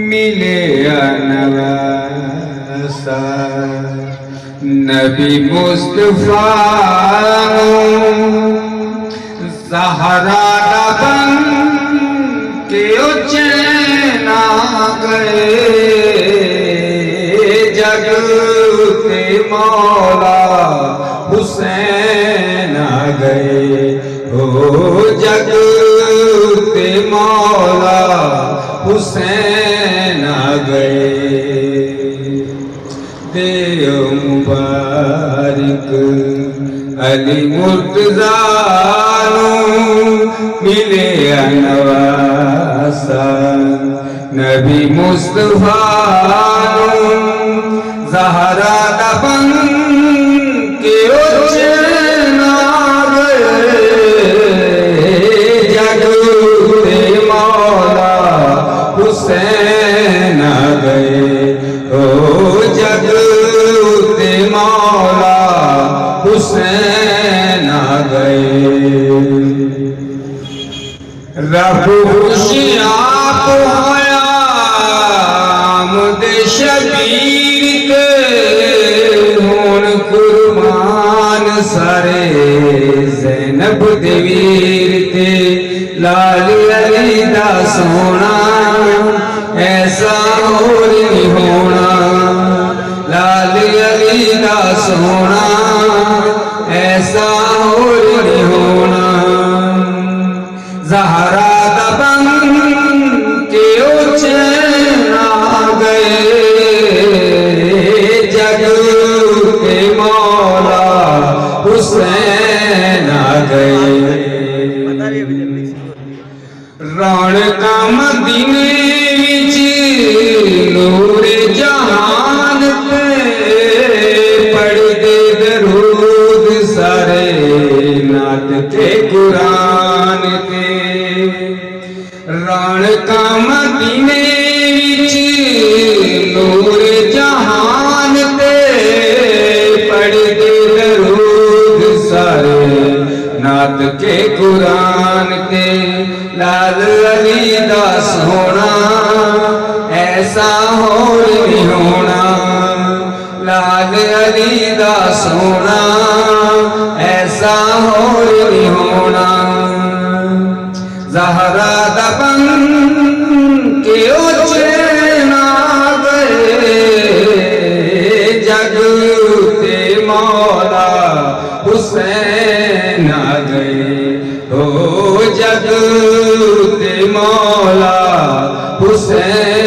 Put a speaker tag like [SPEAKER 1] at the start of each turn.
[SPEAKER 1] मिले नवासा नबी मुस्तफा ज़हरा बन के चैना गए जग के मौला हुसैन आ गए हो जग के मौला हुसैन आ गए। देव मुबारक अली मुर्तज़ा मिले नवासा नबी मुस्तफा ज़हरा बन के चैन आ गए जग के मौला हुसैन आ गए ओ जग के मौला हुसैन आ गए। रब खुशियाँ को आमद शबीर के होन कुर्बान सारे ज़ैनब दे वीर ते लाल अली दा सोना ऐसा और नहीं होना लाल अली दा सोना ऐसा और नहीं होना। ज़हरा बन के चैन आ गए जग के मौला हुसैन आ गए। रौनक मदीने विच नूर जहान पे पढ़दे दरूद सारे नात के कुरान ते। रौनक मदीने विच नूर जहान पे पढ़दे दरूद सारे नात के कुरान ते। लाल अली दा सोना ऐसा और नहीं होना लाल अली दा सोना ऐसा और नहीं होना। ज़हरा बन के चैन आ गए जग के मौला हुसैन आ गए हो जग के मौला हुसैन